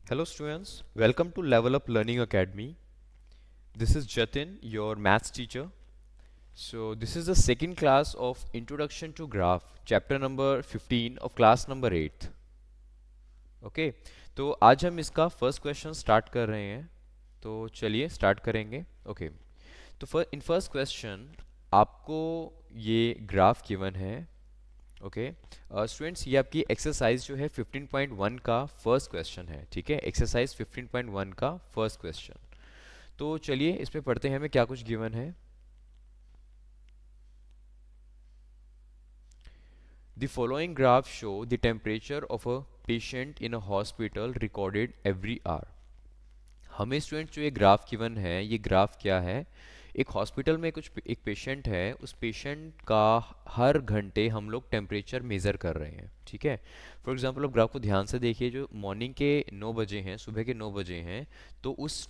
Hello students, welcome to Level Up Learning Academy. This is Jatin, your maths teacher. So this is the second class of Introduction to Graph, chapter number 15 of class number 8. Okay तो आज हम इसका first question start कर रहे हैं। तो चलिए start करेंगे। ओके तो इन फर्स्ट क्वेश्चन आपको ये ग्राफ गिवन है। ओके स्टूडेंट्स ये आपकी एक्सरसाइज जो है 15.1 का फर्स्ट क्वेश्चन है। ठीक है, एक्सरसाइज 15.1 का फर्स्ट क्वेश्चन। तो चलिए इसमें पढ़ते हैं हमें क्या कुछ गिवन है। The following graph show the temperature of a patient in a hospital recorded every hour. हमें स्टूडेंट जो ये ग्राफ गिवन है, ये ग्राफ क्या है? एक हॉस्पिटल में एक पेशेंट है, उस पेशेंट का हर घंटे हम लोग टेम्परेचर मेज़र कर रहे हैं। ठीक है, फॉर एग्जांपल आप ग्राफ को ध्यान से देखिए, जो मॉर्निंग के 9 बजे हैं, सुबह के 9 बजे हैं, तो उस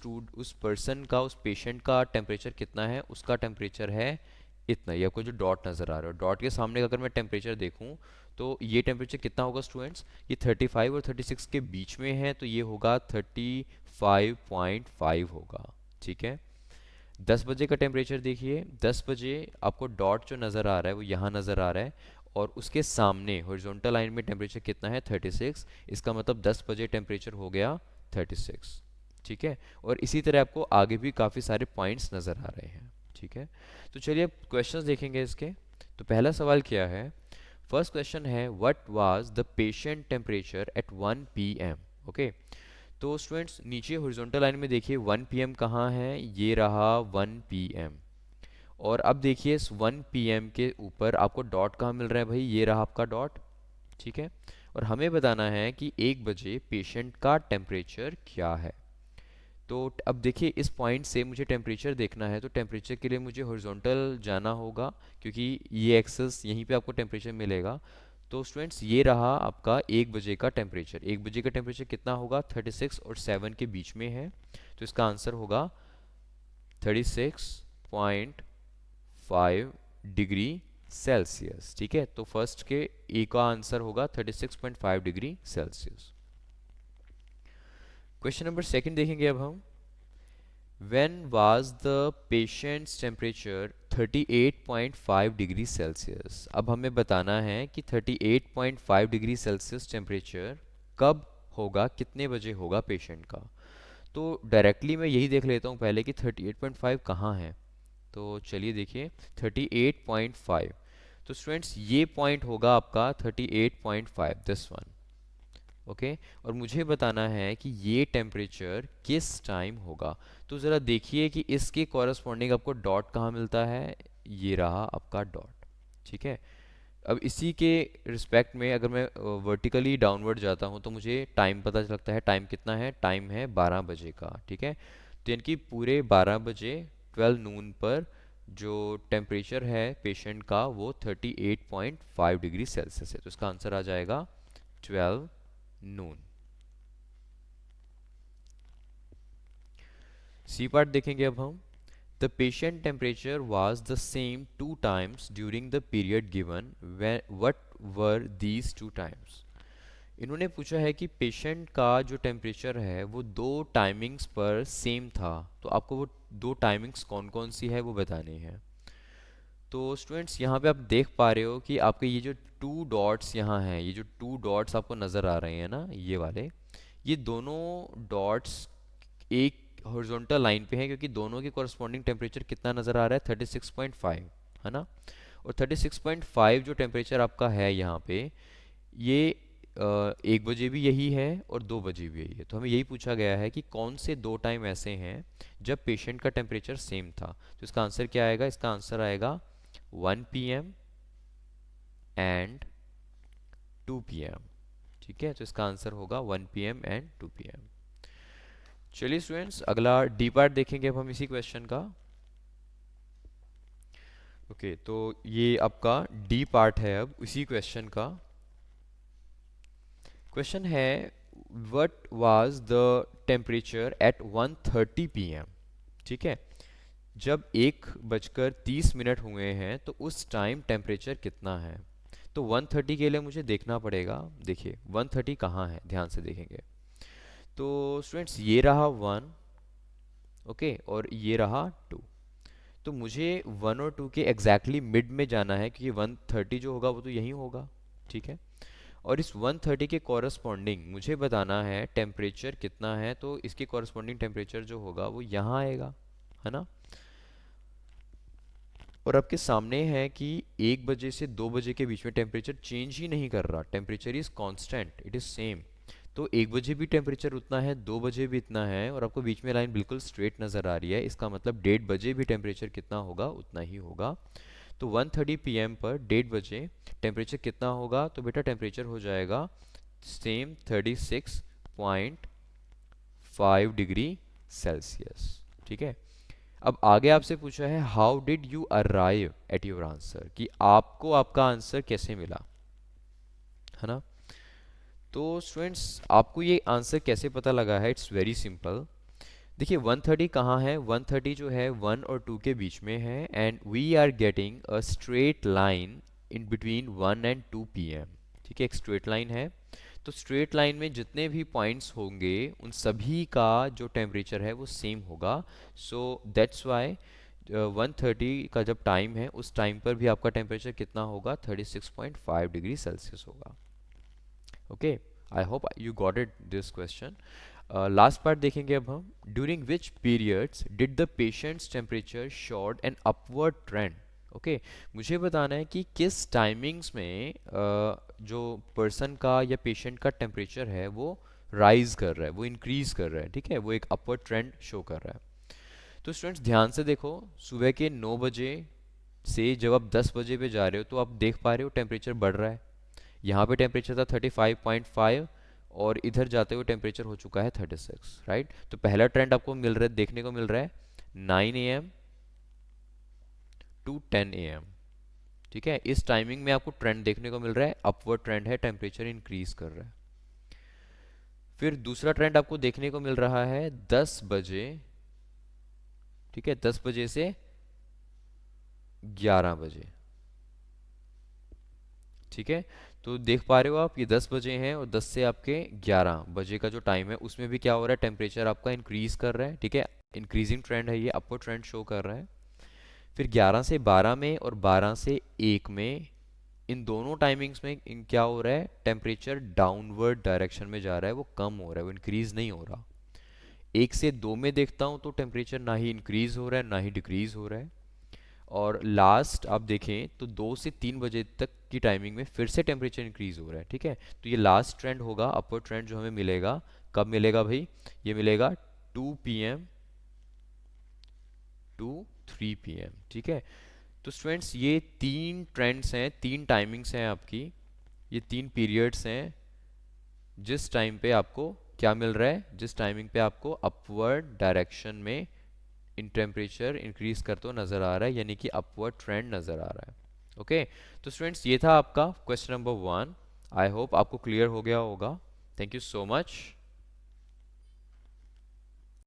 पर्सन का, उस पेशेंट का टेम्परेचर कितना है? उसका टेम्परेचर है इतना। ये आपको जो डॉट नज़र आ रहा है, डॉट के सामने अगर मैं टेम्परेचर देखूं तो ये टेम्परेचर कितना होगा स्टूडेंट्स? ये 35 और 36 के बीच में है, तो ये होगा 35.5 होगा। ठीक है, 10 बजे का टेम्परेचर देखिए, 10 बजे आपको डॉट जो नज़र आ रहा है वो यहाँ नज़र आ रहा है, और उसके सामने हॉरिजॉन्टल लाइन में टेम्परेचर कितना है? 36। इसका मतलब 10 बजे टेम्परेचर हो गया 36। ठीक है, और इसी तरह आपको आगे भी काफ़ी सारे पॉइंट्स नज़र आ रहे हैं। ठीक है, तो चलिए अब क्वेश्चंस देखेंगे इसके। तो पहला सवाल क्या है? फर्स्ट क्वेश्चन है, what was the patient temperature at 1 PM. Okay, तो स्टूडेंट्स नीचे हॉरिजॉन्टल लाइन में देखिए 1 पीएम कहाँ है? ये रहा 1 पीएम। और अब देखिए इस 1 पीएम के ऊपर आपको डॉट कहाँ मिल रहा है भाई? ये रहा आपका डॉट। ठीक है, और हमें बताना है कि 1 बजे पेशेंट का टेम्परेचर क्या है। तो अब देखिए इस पॉइंट से मुझे टेम्परेचर देखना है, तो टेम्परेचर के लिए मुझे हॉरिजॉन्टल जाना होगा, क्योंकि ये एक्सेस यहीं पे आपको टेम्परेचर मिलेगा। तो स्टूडेंट्स ये रहा आपका 1 बजे का टेम्परेचर। 1 बजे का टेम्परेचर कितना होगा? 36 और 7 के बीच में है, तो इसका आंसर होगा 36.5 डिग्री सेल्सियस। ठीक है, तो फर्स्ट के ए का आंसर होगा 36.5 degree Celsius. Question number second देखेंगे अब हम। When was the patient's temperature 38.5 degree Celsius? अब हमें बताना है कि 38.5 डिग्री सेल्सियस टेम्परेचर कब होगा, कितने बजे होगा पेशेंट का। तो डायरेक्टली मैं यही देख लेता हूँ पहले कि 38.5 कहाँ है। तो चलिए देखिए 38.5, तो स्टूडेंट्स ये पॉइंट होगा आपका 38.5, दिस वन। ओके, और मुझे बताना है कि ये टेम्परेचर किस टाइम होगा। तो ज़रा देखिए कि इसके कॉरस्पॉन्डिंग आपको डॉट कहाँ मिलता है? ये रहा आपका डॉट। ठीक है, अब इसी के रिस्पेक्ट में अगर मैं वर्टिकली डाउनवर्ड जाता हूँ तो मुझे टाइम पता लगता है। टाइम कितना है? टाइम है 12 बजे का। ठीक है, तो यानी कि पूरे 12 बजे 12 नून पर जो टेम्परेचर है पेशेंट का वो 38.5 डिग्री सेल्सियस है, तो इसका आंसर आ जाएगा 12 नून। सी पार्ट देखेंगे अब हम। The patient temperature was the same 2 times during the period given, what were these 2 times? इन्होंने पूछा है कि पेशेंट का जो टेम्परेचर है वो 2 टाइमिंग्स पर सेम था, तो आपको वो 2 टाइमिंग्स कौन कौन सी है वो बतानी है। तो स्टूडेंट्स यहाँ पे आप देख पा रहे हो कि आपके ये जो 2 डॉट्स यहाँ हैं, ये जो 2 डॉट्स आपको नज़र आ रहे हैं ना, ये वाले, ये दोनों डॉट्स एक हॉरिजॉन्टल लाइन पे हैं, क्योंकि दोनों के कॉरस्पॉन्डिंग टेम्परेचर कितना नज़र आ रहा है? 36.5, है ना। और 36.5 जो टेम्परेचर आपका है यहाँ पे, ये 1 बजे भी यही है और 2 बजे भी यही है। तो हमें यही पूछा गया है कि कौन से 2 टाइम ऐसे हैं जब पेशेंट का टेम्परेचर सेम था। तो इसका आंसर क्या आएगा? इसका आंसर आएगा 1 पीएम एंड 2 पीएम। ठीक है, तो इसका आंसर होगा 1 पीएम एंड 2 पीएम। चलिए स्टूडेंट्स अगला डी पार्ट देखेंगे अब हम इसी क्वेश्चन का। ओके, तो ये आपका डी पार्ट है अब इसी क्वेश्चन का। क्वेश्चन है, what was the temperature at 1:30 PM. ठीक है, जब 1:30 हुए हैं तो उस टाइम टेम्परेचर कितना है। तो 1:30 के लिए मुझे देखना पड़ेगा। देखिए 1:30 कहाँ है, ध्यान से देखेंगे तो स्टूडेंट्स ये रहा 1, ओके, और ये रहा 2। तो मुझे 1 और 2 के एग्जैक्टली मिड में जाना है, क्योंकि 130 जो होगा वो तो यहीं होगा, ठीक है। और इस 130 के कॉरस्पॉन्डिंग मुझे बताना है टेम्परेचर कितना है, तो इसके कॉरस्पॉन्डिंग टेम्परेचर जो होगा वो यहाँ आएगा, है ना। और आपके सामने है कि 1 बजे से 2 बजे के बीच में टेम्परेचर चेंज ही नहीं कर रहा, temperature is constant, it is same. तो 1 बजे भी टेम्परेचर उतना है, 2 बजे भी इतना है, और आपको बीच में लाइन बिल्कुल स्ट्रेट नज़र आ रही है, इसका मतलब 1:30 बजे भी टेम्परेचर कितना होगा, उतना ही होगा। तो 1:30 PM पर 1:30 बजे टेम्परेचर कितना होगा, तो बेटा टेम्परेचर हो जाएगा सेम 36.5 डिग्री सेल्सियस, ठीक है। अब आगे आपसे पूछा है how did you arrive at your answer, कि आपको आपका आंसर कैसे मिला, है ना। तो स्टूडेंट्स आपको ये आंसर कैसे पता लगा है, इट्स वेरी सिंपल। देखिए 130 कहाँ है, 130 जो है 1 और 2 के बीच में है, and we are getting a straight line in between 1 and 2 PM, ठीक है, एक स्ट्रेट लाइन है। तो स्ट्रेट लाइन में जितने भी पॉइंट्स होंगे उन सभी का जो टेम्परेचर है वो सेम होगा। सो दैट्स वाई 130 का जब टाइम है उस टाइम पर भी आपका टेम्परेचर कितना होगा, 36.5 डिग्री सेल्सियस होगा। Okay, I hope you got it this question. Last part देखेंगे अब हम, during which periods did the patients temperature short an upward trend. Okay, मुझे बताना है कि किस टाइमिंग्स में जो पर्सन का या पेशेंट का टेम्परेचर है वो राइज कर रहा है, वो इंक्रीज कर रहा है, ठीक है, वो एक अपवर्ड ट्रेंड शो कर रहा है। तो स्टूडेंट्स ध्यान से देखो, सुबह के 9 बजे से जब आप 10 बजे पे जा रहे हो तो आप देख पा रहे हो टेम्परेचर बढ़ रहा है। यहाँ पे टेम्परेचर था 35.5, और इधर जाते हुए टेम्परेचर हो चुका है 36, राइट। तो पहला ट्रेंड आपको मिल रहा है, देखने को मिल रहा है 9 AM टू 10 AM, ठीक है। इस टाइमिंग में आपको ट्रेंड देखने को मिल रहा है, अपवर्ड ट्रेंड है, टेम्परेचर इंक्रीज कर रहा है। फिर दूसरा ट्रेंड आपको देखने को मिल रहा है 10 बजे, ठीक है, 10 बजे से 11 बजे, ठीक है। तो देख पा रहे हो आप, ये 10 बजे हैं और 10 से आपके 11 बजे का जो टाइम है उसमें भी क्या हो रहा है, टेम्परेचर आपका इंक्रीज कर रहा है, ठीक है, इंक्रीजिंग ट्रेंड है, ये अपवर्ड ट्रेंड शो कर रहा है। फिर 11 से 12 में और 12 से 1 में, इन दोनों टाइमिंग्स में क्या हो रहा है, टेम्परेचर डाउनवर्ड डायरेक्शन में जा रहा है, वो कम हो रहा है, वो इंक्रीज नहीं हो रहा। 1 से 2 में देखता हूँ तो टेम्परेचर ना ही इंक्रीज हो रहा है ना ही डिक्रीज हो रहा है। और लास्ट आप देखें तो 2 से 3 बजे तक की टाइमिंग में फिर से टेम्परेचर इंक्रीज हो रहा है, ठीक है। तो ये लास्ट ट्रेंड होगा, अपवर्ड ट्रेंड जो हमें मिलेगा, कब मिलेगा भाई, ये मिलेगा 2 PM टू 3 PM, ठीक है। तो स्टूडेंट्स ये 3 ट्रेंड्स हैं, 3 टाइमिंग्स हैं आपकी, ये 3 पीरियड्स हैं जिस टाइम पे आपको क्या मिल रहा है, जिस टाइमिंग पे आपको अपवर्ड डायरेक्शन में इन टेम्परेचर इंक्रीज करते हुए नज़र आ रहा है, यानी कि अपवर्ड ट्रेंड नज़र आ रहा है। ओके, तो स्टूडेंट्स ये था आपका क्वेश्चन नंबर 1। आई होप आपको क्लियर हो गया होगा। Thank you so much.